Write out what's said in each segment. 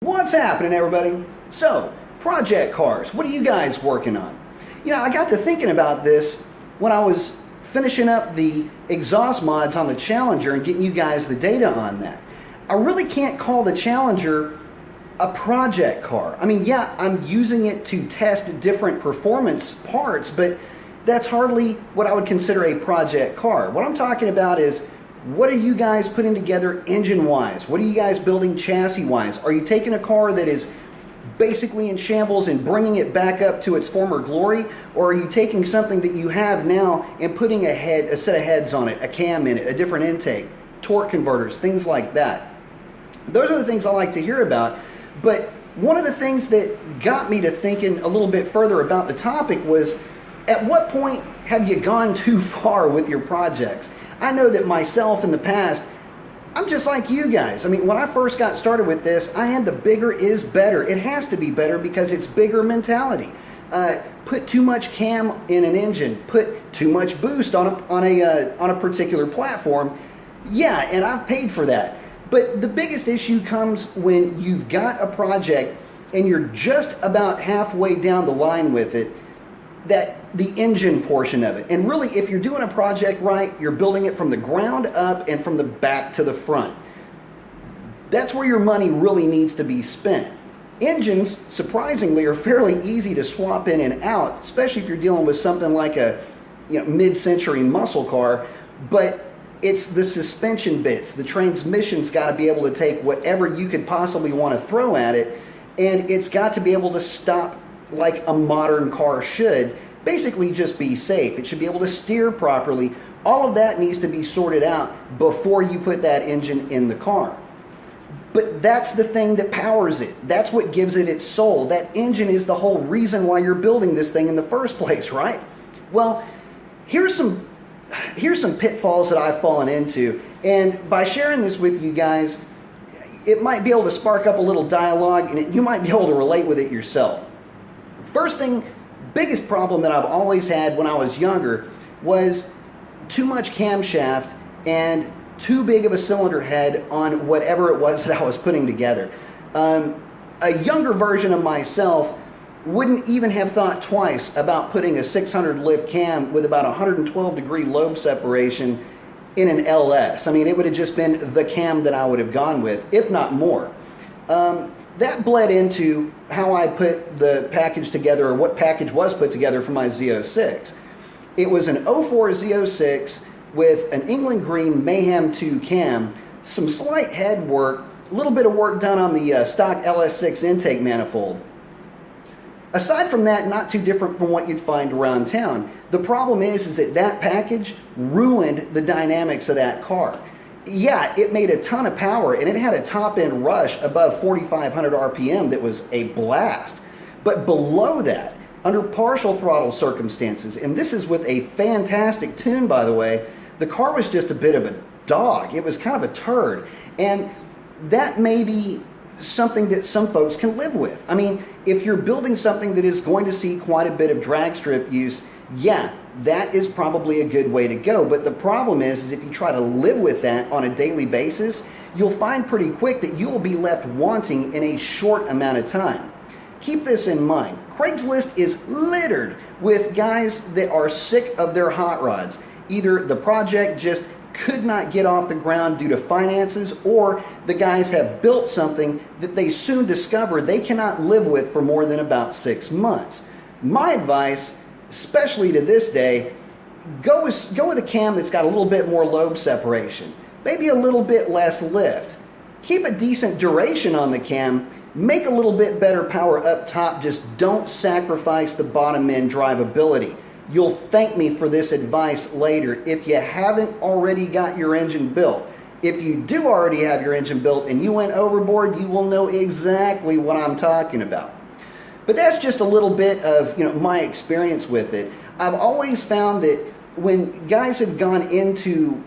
What's happening, everybody? So, project cars, what are you guys working on? I got to thinking about this when I was finishing up the exhaust mods on the Challenger and getting you guys the data on that. I really can't call the Challenger a project car. I mean, yeah, I'm using it to test different performance parts, but that's hardly what I would consider a project car. What I'm talking about is, what are you guys putting together engine-wise? What are you guys building chassis-wise? Are you taking a car that is basically in shambles and bringing it back up to its former glory? Or are you taking something that you have now and putting a set of heads on it, a cam in it, a different intake, torque converters, things like that? Those are the things I like to hear about. But one of the things that got me to thinking a little bit further about the topic was, at what point have you gone too far with your projects? I know that myself in the past, I'm just like you guys. I mean, when I first got started with this, I had the bigger is better. It has to be better because it's bigger mentality. Put too much cam in an engine, put too much boost on a particular platform. Yeah, and I've paid for that. But the biggest issue comes when you've got a project and you're just about halfway down the line with it, the engine portion of it. And really, if you're doing a project right, you're building it from the ground up and from the back to the front. That's where your money really needs to be spent. Engines, surprisingly, are fairly easy to swap in and out, especially if you're dealing with something like a mid-century muscle car, but it's the suspension bits. The transmission's got to be able to take whatever you could possibly want to throw at it, and it's got to be able to stop like a modern car should. Basically just be safe. It should be able to steer properly. All of that needs to be sorted out before you put that engine in the car. But that's the thing that powers it. That's what gives it its soul. That engine is the whole reason why you're building this thing in the first place, right? Well, here's some pitfalls that I've fallen into, and by sharing this with you guys, it might be able to spark up a little dialogue, and you might be able to relate with it yourself. First thing, biggest problem that I've always had when I was younger was too much camshaft and too big of a cylinder head on whatever it was that I was putting together. A younger version of myself wouldn't even have thought twice about putting a 600 lift cam with about 112 degree lobe separation in an LS. I mean, it would have just been the cam that I would have gone with, if not more. That bled into how I put the package together, or what package was put together for my Z06. It was an 04 Z06 with an England Green Mayhem 2 cam, some slight head work, a little bit of work done on the stock LS6 intake manifold. Aside from that, not too different from what you'd find around town. The problem is that package ruined the dynamics of that car. Yeah, it made a ton of power, and it had a top-end rush above 4,500 RPM that was a blast. But below that, under partial throttle circumstances, and this is with a fantastic tune, by the way, the car was just a bit of a dog. It was kind of a turd. And that may be something that some folks can live with. I mean, if you're building something that is going to see quite a bit of drag strip use, yeah, that is probably a good way to go. But the problem is if you try to live with that on a daily basis, you'll find pretty quick that you will be left wanting in a short amount of time. Keep this in mind. Craigslist is littered with guys that are sick of their hot rods. Either the project just could not get off the ground due to finances, or the guys have built something that they soon discover they cannot live with for more than about 6 months. My advice, especially to this day, go with a cam that's got a little bit more lobe separation, maybe a little bit less lift. Keep a decent duration on the cam, make a little bit better power up top, just don't sacrifice the bottom end drivability. You'll thank me for this advice later if you haven't already got your engine built. If you do already have your engine built and you went overboard, you will know exactly what I'm talking about. But that's just a little bit of my experience with it. I've always found that when guys have gone into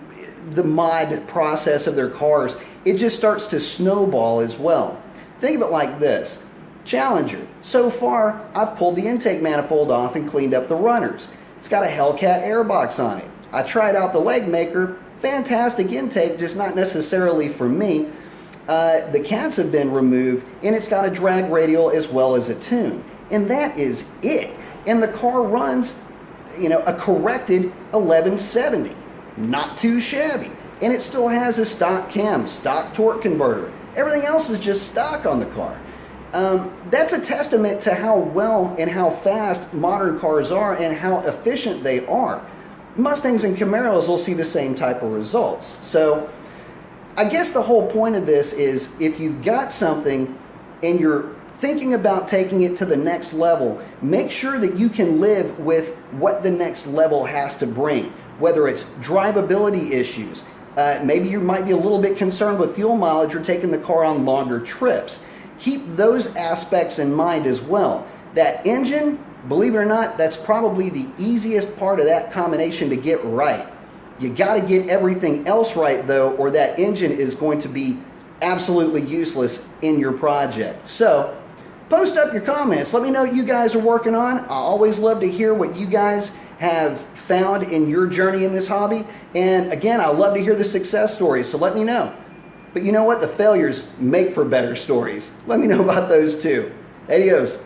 the mod process of their cars, it just starts to snowball as well. Think of it like this. Challenger. So far, I've pulled the intake manifold off and cleaned up the runners. It's got a Hellcat airbox on it. I tried out the leg maker. Fantastic intake, just not necessarily for me. the cats have been removed, and it's got a drag radial as well as a tune. And that is it. And the car runs, a corrected 1170. Not too shabby. And it still has a stock cam, stock torque converter. Everything else is just stock on the car. That's a testament to how well and how fast modern cars are and how efficient they are. Mustangs and Camaros will see the same type of results. So I guess the whole point of this is if you've got something and you're thinking about taking it to the next level, make sure that you can live with what the next level has to bring, whether it's drivability issues. Maybe you might be a little bit concerned with fuel mileage or taking the car on longer trips. Keep those aspects in mind as well. That engine, believe it or not, that's probably the easiest part of that combination to get right. You got to get everything else right though, or that engine is going to be absolutely useless in your project. So post up your comments. Let me know what you guys are working on. I always love to hear what you guys have found in your journey in this hobby. And again, I love to hear the success stories, so let me know. But you know what? The failures make for better stories. Let me know about those too. Adios.